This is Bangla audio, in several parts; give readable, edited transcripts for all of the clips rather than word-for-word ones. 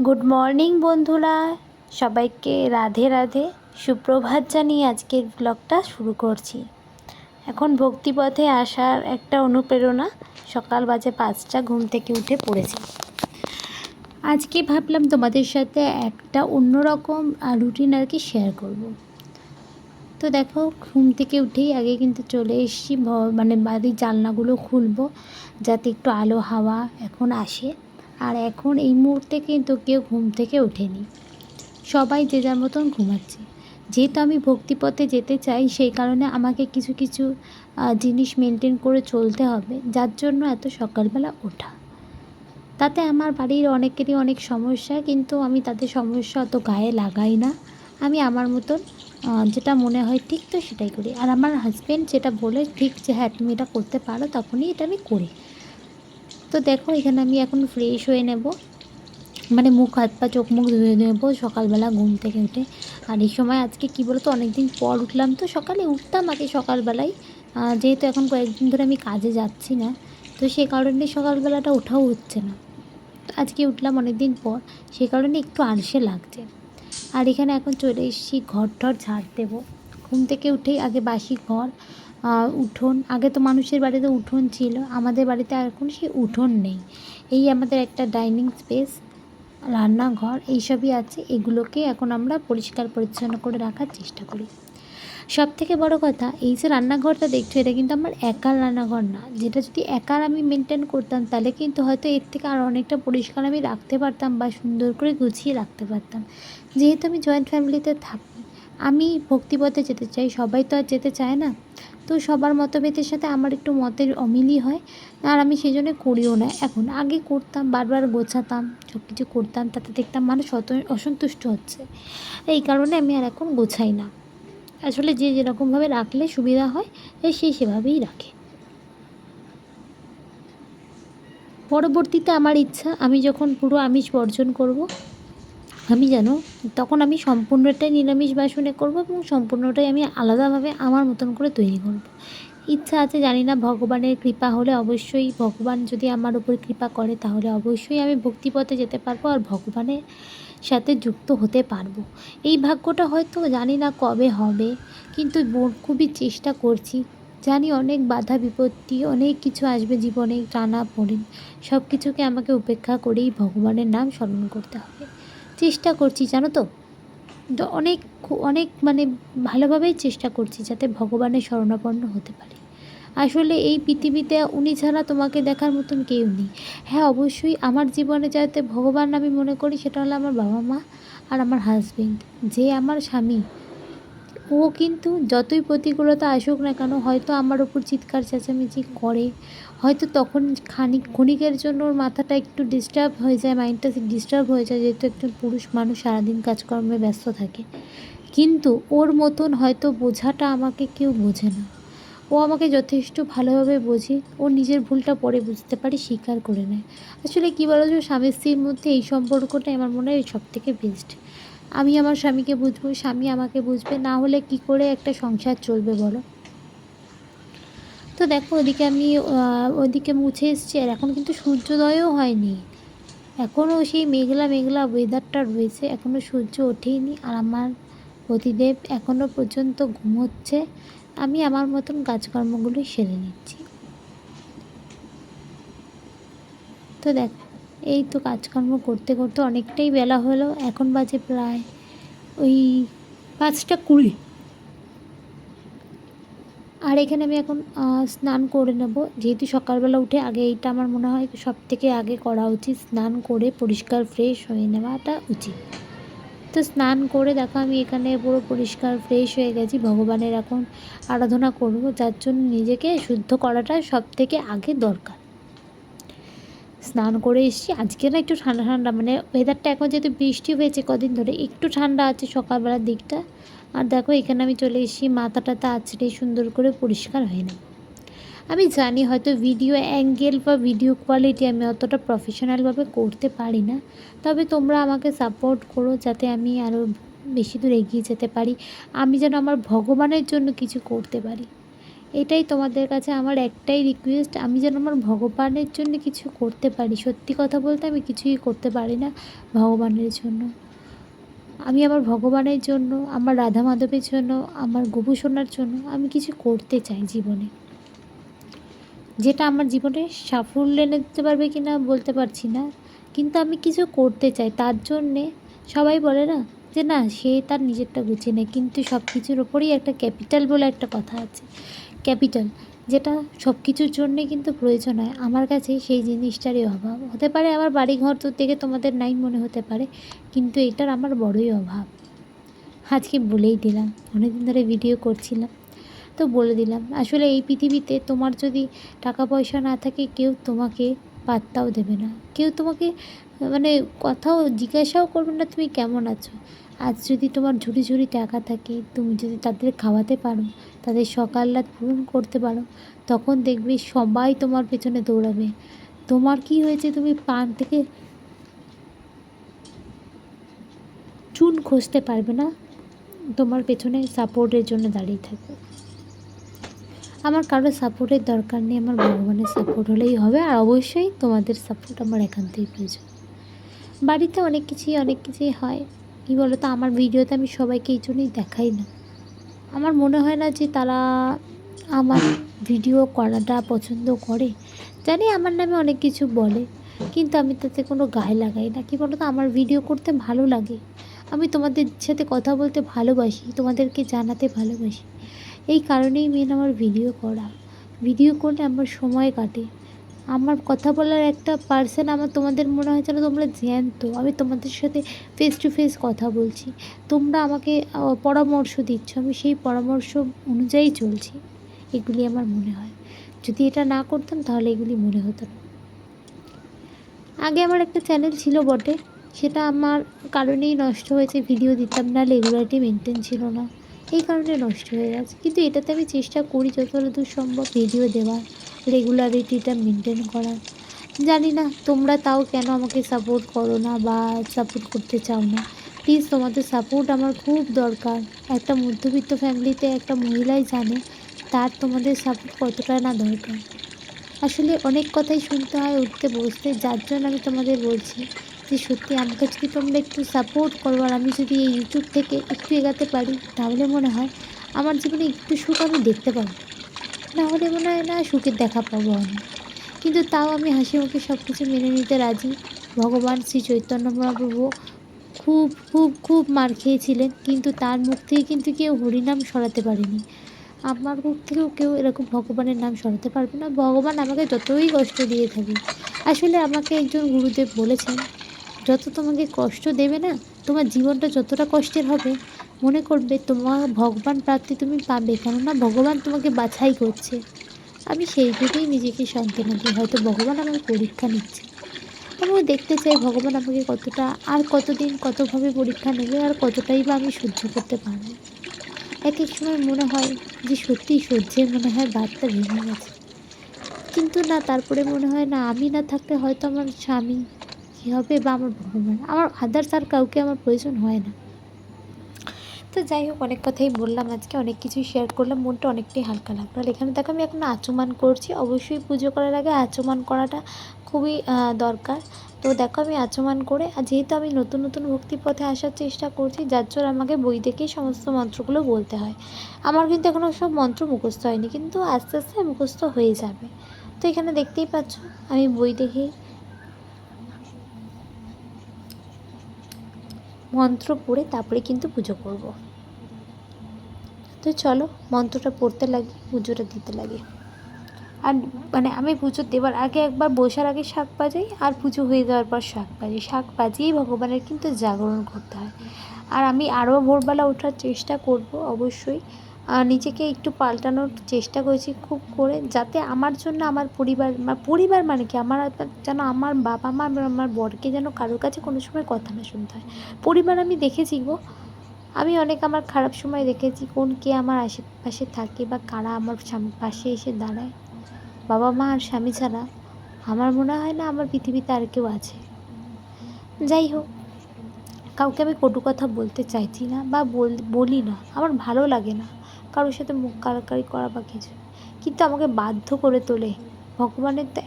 গুড মর্নিং বন্ধুরা, সবাইকে রাধে রাধে। সুপ্রভাত জানিয়ে আজকের ব্লগটা শুরু করছি। এখন ভক্তিপথে আসার একটা অনুপ্রেরণা। সকাল বাজে 5টা, ঘুম থেকে উঠে পড়েছি। আজকে ভাবলাম তোমাদের সাথে একটা অন্যরকম রুটিন আর কি শেয়ার করব। তো দেখো, ঘুম থেকে উঠেই আগে কিন্তু চলে এসেছি, মানে বাড়ির জানলাগুলো খুলবো যাতে একটু আলো হাওয়া এখন আসে। আর এখন এই মুহূর্তে কিন্তু কেউ ঘুম থেকে ওঠেনি, সবাই যে যার মতন ঘুমাচ্ছে। যেহেতু আমি ভক্তিপথে যেতে চাই, সেই কারণে আমাকে কিছু কিছু জিনিস মেনটেন করে চলতে হবে, যার জন্য এত সকালবেলা ওঠা। তাতে আমার বাড়ির অনেকেরই অনেক সমস্যা, কিন্তু আমি তাদের সমস্যা অত গায়ে লাগাই না। আমি আমার মতন যেটা মনে হয় ঠিক, তো সেটাই করি। আর আমার হাজব্যান্ড যেটা বলে ঠিক যে হ্যাঁ তুমি এটা করতে পারো, তখনই এটা আমি করি। তো দেখো, এখানে আমি এখন ফ্রেশ হয়ে নেব, মানে মুখ হাত পা চোখ মুখ ধুয়ে নেবো সকালবেলা ঘুম থেকে উঠে। আর এই সময় আজকে কী বলতো, অনেক দিন পর উঠলাম, তো সকালে উঠতাম আগে সকালবেলায়, যেহেতু এখন কয়েকদিন ধরে আমি কাজে যাচ্ছি না, তো সে কারণে সকালবেলাটা ওঠাও হচ্ছে না। তো আজকে উঠলাম অনেক দিন পর, সে কারণে একটু আলসে লাগছে। আর এখানে এখন চলে এসেছি ঘর টর ঝাড় দেবো। ঘুম থেকে উঠেই আগে বাসি ঘর, উঠোন, আগে তো মানুষের বাড়িতে উঠোন ছিল, আমাদের বাড়িতে এখন সেই উঠোন নেই। এই আমাদের একটা ডাইনিং স্পেস, রান্নাঘর এইসবই আছে, এগুলোকে এখন আমরা পরিষ্কার পরিচ্ছন্ন করে রাখার চেষ্টা করি। সব থেকে বড় কথা, এই যে রান্নাঘরটা দেখছো, এটা কিন্তু আমার একার রান্নাঘর না। যেটা যদি একার আমি মেনটেন করতাম, তাহলে কিন্তু হয়তো এর থেকে আরও অনেকটা পরিষ্কার আমি রাখতে পারতাম বা সুন্দর করে গুছিয়ে রাখতে পারতাম। যেহেতু আমি জয়েন্ট ফ্যামিলিতে থাকি, আমি ভক্তিপথে যেতে চাই, সবাই তো আর যেতে চায় না। তো সবার মতভেদের সাথে আমার একটু মতের অমিলই হয়, আর আমি সেই জন্য করিও না। এখন আগে করতাম, বারবার গোছাতাম, সব কিছু করতাম, তাতে দেখতাম মানুষ অসন্তুষ্ট হচ্ছে। এই কারণে আমি আর এখন গোছাই না। আসলে যে যেরকমভাবে রাখলে সুবিধা হয়, সে সেভাবেই রাখে। পরবর্তীতে আমার ইচ্ছা, আমি যখন পুরো আমিষ বর্জন করব, আমি তখন আমি সম্পূর্ণটাই নিরামিষ বাসনে করব, এবং সম্পূর্ণটাই আমি আলাদাভাবে আমার মতন করে তৈরি করব। ইচ্ছা আছে, জানি না, ভগবানের কৃপা হলে অবশ্যই, ভগবান যদি আমার উপর কৃপা করে, তাহলে অবশ্যই আমি ভক্তিপথে যেতে পারবো আর ভগবানের সাথে যুক্ত হতে পারবো। এই ভাগ্যটা হয়তো জানি না কবে হবে, কিন্তু খুবই চেষ্টা করছি। জানি অনেক বাধা বিপত্তি, অনেক কিছু আসবে জীবনে, টানাপোড়েন, সব কিছুকে আমাকে উপেক্ষা করেই ভগবানের নাম স্মরণ করতে হবে। চেষ্টা করছি, জানো তো, অনেক অনেক মানে ভালোভাবেই চেষ্টা করছি যাতে ভগবানের শরণাপন্ন হতে পারি। আসলে এই পৃথিবীতে উনি ছাড়া তোমাকে দেখার মতন কেউ নেই। হ্যাঁ, অবশ্যই আমার জীবনে যাতে ভগবান আমি মনে করি, সেটা হলো আমার বাবা মা আর আমার হাজব্যান্ড, যে আমার স্বামী। ও কিন্তু যতই প্রতিকূলতা আসুক না কেন, হয়তো আমার ওপর চিৎকার চেঁচামেচি করে, হয়তো তখন ক্ষণিকের জন্য ওর মাথাটা একটু ডিস্টার্ব হয়ে যায়, মাইন্ডটা ডিস্টার্ব হয়ে যায়, যেহেতু একজন পুরুষ মানুষ সারাদিন কাজকর্মে ব্যস্ত থাকে। কিন্তু ওর মতন হয়তো বোঝাটা আমাকে কেউ বোঝে না। ও আমাকে যথেষ্ট ভালোভাবে বোঝে, ও নিজের ভুলটা পরে বুঝতে পারে, স্বীকার করে নেয়। আসলে কী বলো তো, স্বামী স্ত্রীর মধ্যে এই সম্পর্কটাই আমার মনে হয় সবথেকে বেস্ট। আমি আমার স্বামীকে বুঝবো, স্বামী আমাকে বুঝবে, না হলে কি করে একটা সংসার চলবে বলো? তো দেখো, ওদিকে আমি ওদিকে মুছে এসছি, আর এখন কিন্তু সূর্যোদয়ও হয়নি, এখনও সেই মেঘলা মেঘলা ওয়েদারটা রয়েছে, এখনও সূর্য ওঠেইনি। আর আমার পতিদেব এখনও পর্যন্ত ঘুমোচ্ছে। আমি আমার মতন কাজকর্মগুলো সেরে নিচ্ছি। তো দেখো, এই তো কাজকর্ম করতে করতে অনেকটাই বেলা হলো, এখন বাজে প্রায় ওই 5টা 20। আর এখানে আমি এখন স্নান করে নেব, যেহেতু সকালবেলা উঠে আগে এইটা আমার মনে হয় সব থেকে আগে করা উচিত, স্নান করে পরিষ্কার ফ্রেশ হয়ে নেওয়াটা উচিত। তো স্নান করে দেখো, আমি এখানে পুরো পরিষ্কার ফ্রেশ হয়ে গেছি, ভগবানের এখন আরাধনা করব, যার জন্য নিজেকে শুদ্ধ করাটা সব থেকে আগে দরকার। স্নান করে এসেছি, আজকে না একটু ঠান্ডা ঠান্ডা, মানে ওয়েদারটা এখন যেহেতু বৃষ্টি হয়েছে কদিন ধরে, একটু ঠান্ডা আছে সকালবেলার দিকটা। আর দেখো, এখানে আমি চলে এসেছি, মাথা টাথা আছড়ে সুন্দর করে পরিষ্কার হয়ে নেব। আমি জানি হয়তো ভিডিও অ্যাঙ্গেল বা ভিডিও কোয়ালিটি আমি অতটা প্রফেশনালভাবে করতে পারি না, তবে তোমরা আমাকে সাপোর্ট করো যাতে আমি আরও বেশি দূর এগিয়ে যেতে পারি, আমি যেন আমার ভগবানের জন্য কিছু করতে পারি। এটাই তোমাদের কাছে আমার একটাই রিকোয়েস্ট, আমি যেন আমার ভগবানের জন্য কিছু করতে পারি। সত্যি কথা বলতে আমি কিছুই করতে পারি না ভগবানের জন্য। আমি আমার ভগবানের জন্য, আমার রাধা মাধবের জন্য, আমার গোপুসোনার জন্য আমি কিছু করতে চাই জীবনে, যেটা আমার জীবনে সাফল্য এনে দিতে পারবে কি না বলতে পারছি না, কিন্তু আমি কিছু করতে চাই। তার জন্যে সবাই বলে না যে না, সে তার নিজেরটা গুছিয়ে নেয়, কিন্তু সব কিছুর ওপরেই একটা ক্যাপিটাল বলে একটা কথা আছে। ক্যাপিটাল যেটা সব কিছুর জন্যে কিন্তু প্রয়োজন হয়, আমার কাছে সেই জিনিসটারই অভাব। হতে পারে আমার বাড়ি ঘর তো দেখে তোমাদের নাই মনে হতে পারে, কিন্তু এটার আমার বড়ই অভাব। আজকে বলেই দিলাম, অনেকদিন ধরে ভিডিও করছিলাম তো বলে দিলাম। আসলে এই পৃথিবীতে তোমার যদি টাকা পয়সা না থাকে, কেউ তোমাকে পাত্তাও দেবে না, কেউ তোমাকে মানে কথাও জিজ্ঞাসাও করবে না তুমি কেমন আছো। আজ যদি তোমার ঝুড়ি ঝুড়ি টাকা থাকে, তুমি যদি তাদের খাওয়াতে পারো, তাদের সকাল রাত পূরণ করতে পারো, তখন দেখবে সবাই তোমার পেছনে দৌড়াবে। তোমার কি হয়েছে, তুমি পান থেকে চুন খসতে পারবে না, তোমার পেছনে সাপোর্টের জন্য দাঁড়িয়ে থাকবে। আমার কারো সাপোর্টের দরকার নেই, আমার ভগবানের সাপোর্ট হলেই হবে। আর অবশ্যই তোমাদের সাপোর্ট আমার একান্তই প্রয়োজন। বাড়িতে অনেক কিছুই হয়, কী বলো তো, আমার ভিডিওতে আমি সবাইকে এই জন্যই দেখাই না। আমার মনে হয় না যে তারা আমার ভিডিও করাটা পছন্দ করে। জানি আমার নামে অনেক কিছু বলে, কিন্তু আমি তাতে কোনো গায়ে লাগাই না। কী বলো তো, আমার ভিডিও করতে ভালো লাগে, আমি তোমাদের সাথে কথা বলতে ভালোবাসি, তোমাদেরকে জানাতে ভালোবাসি। এই কারণেই মেন আমার ভিডিও করা। ভিডিও করলে আমার সময় কাটে। আমার কথা বলার একটা পার্সন আমার, তোমাদের মনে হয় যেন তোমরা জ্যান্ত, আমি তোমাদের সাথে ফেস টু ফেস কথা বলছি, তোমরা আমাকে পরামর্শ দিচ্ছ, আমি সেই পরামর্শ অনুযায়ী চলছি। এগুলি আমার মনে হয়, যদি এটা না করতাম তাহলে এগুলি মনে হতো না। আগে আমার একটা চ্যানেল ছিল বটে, সেটা আমার কারণেই নষ্ট হয়েছে, ভিডিও দিতাম না, রেগুলারিটি মেনটেন ছিল না, এই কারণে নষ্ট হয়ে গেছে। কিন্তু এটাতে আমি চেষ্টা করি যতটা দূর সম্ভব ভিডিও দেওয়ার, রেগুলারিটিটা মেনটেন করার। জানি না তোমরা তাও কেন আমাকে সাপোর্ট করো না বা সাপোর্ট করতে চাও না। প্লিজ, তোমাদের সাপোর্ট আমার খুব দরকার। একটা মধ্যবিত্ত ফ্যামিলিতে একটা মহিলাই জানে তার তোমাদের সাপোর্ট কতটা না দরকার। আসলে অনেক কথাই শুনতে হয় উঠতে বসতে, যার জন্য আমি তোমাদের বলছি যে সত্যি আমাকে যদি তোমরা একটু সাপোর্ট করো, আর আমি যদি এই ইউটিউব থেকে একটু এগাতে পারি, তাহলে মনে হয় আমার জীবনে একটু সুখ আমি দেখতে পাবো। নাহলে মনে হয় না সুখের দেখা পাবো আমি। কিন্তু তাও আমি হাসি মুখে সব কিছু মেনে নিতে রাজি। ভগবান শ্রী চৈতন্য মহাপ্রভু খুব খুব খুব মার খেয়েছিলেন, কিন্তু তার মুখ থেকে কিন্তু কেউ হরিনাম সরাতে পারেনি। আমার মুখ থেকেও কেউ এরকম ভগবানের নাম সরাতে পারবে না। ভগবান আমাকে যতই কষ্ট দিয়ে থাকুক, আসলে আমাকে একজন গুরুদেব বলেছেন, যত তোমাকে কষ্ট দেবে না, তোমার জীবনটা যতটা কষ্টের হবে, মনে করবে তোমার ভগবান প্রাপ্তি তুমি পাবে, কেননা ভগবান তোমাকে বাছাই করছে। আমি সেই ভেবেই নিজেকে সান্ত্বনা দিই, হয়তো ভগবান আমার পরীক্ষা নিচ্ছে। আমিও দেখতে চাই ভগবান আমাকে কতটা, আর কতদিন কতভাবে পরীক্ষা নেবে, আর কতটাই বা আমি সহ্য করতে পারবো। এক এক সময় মনে হয় যে সত্যিই সহ্যের মনে হয় বাঁধটা ভেঙে গেছে, কিন্তু না, তারপরে মনে হয় না, আমি না থাকলে হয়তো আমার স্বামী কী হবে বা আমার ভগবান, আমার আদার্স আর কাউকে আমার প্রয়োজন হয় না। তো যাই হোক, অনেক কথাই বললাম আজকে, অনেক কিছুই শেয়ার করলাম, মনটা অনেকটাই হালকা লাগলো। আর এখানে দেখো আমি এখন আচমান করছি, অবশ্যই পুজো করার আগে আচমান করাটা খুবই দরকার। তো দেখো আমি আচমান করে, আর যেহেতু আমি নতুন নতুন ভক্তিপথে আসার চেষ্টা করছি, যার জন্য আমাকে বই দেখেই সমস্ত মন্ত্রগুলো বলতে হয়। আমার কিন্তু এখনও সব মন্ত্র মুখস্থ হয়নি, কিন্তু আস্তে আস্তে মুখস্থ হয়ে যাবে। তো এখানে দেখতেই পাচ্ছ আমি বই দেখেই মন্ত্র পড়ে তারপরে কিন্তু পুজো করব। তো চলো মন্ত্রটা পড়তে লাগি, পুজোটা দিতে লাগে। আর মানে আমি পুজো দেওয়ার আগে একবার বসার আগে শাঁখ বাজাই, আর পুজো হয়ে যাওয়ার পর শাঁখ বাজাই। শাঁখ বাজিয়েই ভগবানের কিন্তু জাগরণ করতে হয়। আর আমি আরও ভোরবেলা ওঠার চেষ্টা করব অবশ্যই। নিজেকে একটু পাল্টানোর চেষ্টা করেছি খুব করে, যাতে আমার জন্য আমার পরিবার মানে কি, আমার যেন আমার বাবা মা আমার বরকে যেন কারোর কাছে কোনো সময় কথা না শুনতে হয়। পরিবার আমি দেখেছি গো, আমি অনেক আমার খারাপ সময় দেখেছি কে আমার আশেপাশে থাকে বা কারা আমার পাশে এসে দাঁড়ায়। বাবা মা আর স্বামী ছাড়া আমার মনে হয় না আমার পৃথিবীতে আর কেউ আছে। যাই হোক, কাউকে আমি কটু কথা বলতে চাইছি না বা বলি না, আমার ভালো লাগে না কারোর সাথে মুখ কাড়াকাড়ি করা বা কিছু। কিন্তু আমাকে বাধ্য করে তোলে। ভগবানের তো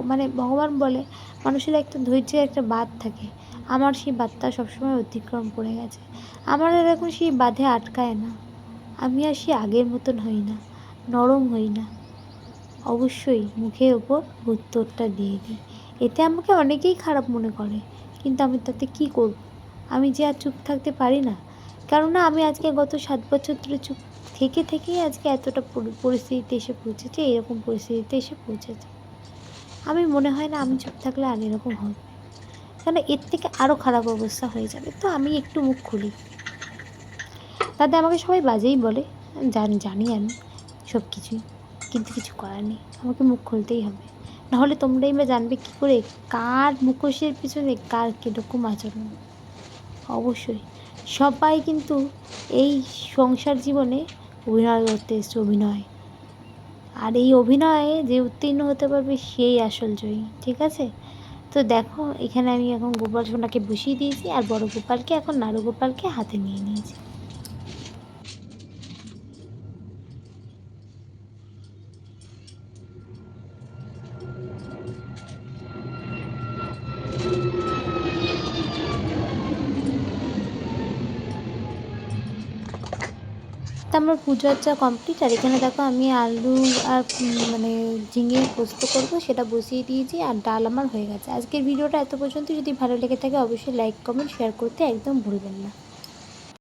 মানে ভগবান বলে মানুষের একটা ধৈর্যের একটা বাঁধ থাকে, আমার সেই বাঁধটা সবসময় অতিক্রম করে গেছে। আমার আর এখন সেই বাঁধে আটকায় না, আমি আর সেই আগের মতন হই না, নরম হই না। অবশ্যই মুখের ওপর উত্তরটা দিয়ে দিই। এতে আমাকে অনেকেই খারাপ মনে করে, কিন্তু আমি তাতে কী করব? আমি যে আর চুপ থাকতে পারি না। কেননা আমি আজকে গত 7 বছর ধরে চুপ থেকেই আজকে এতটা পরিস্থিতিতে এসে পৌঁছেছি, এরকম পরিস্থিতিতে এসে পৌঁছেছি। আমি মনে হয় না আমি চুপ থাকলে আর এরকম হবে, কারণ এর থেকে আরও খারাপ অবস্থা হয়ে যাবে। তো আমি একটু মুখ খুলি, তাতে আমাকে সবাই বাজেই বলে, জানি আমি সব কিছুই, কিন্তু কিছু করার নেই, আমাকে মুখ খুলতেই হবে। নাহলে তোমরাই বা জানবে কী করে কার মুখোশের পিছনে কার কীরকম আচরণ। অবশ্যই সবাই কিন্তু এই সংসার জীবনে অভিনয় করতে এসছে, অভিনয়। আর এই অভিনয়ে যে উত্তীর্ণ হতে পারবে সেই আসল জয়ী, ঠিক আছে? তো দেখো এখানে আমি এখন গোপাল সোনাকে বসিয়ে দিয়েছি, আর বড় গোপালকে এখন নাড়ু গোপালকে হাতে নিয়ে নিয়েছি। তো আমার পুজো আচ্চা কমপ্লিট। আর এখানে দেখো আমি আলু আর মানে ঝিঙে পোস্ত করবো, সেটা বসিয়ে দিয়েছি, আর ডাল আমার হয়ে গেছে। আজকের ভিডিওটা এত পর্যন্ত। যদি ভালো লেগে থাকে অবশ্যই লাইক কমেন্ট শেয়ার করতে একদম ভুলবেন না।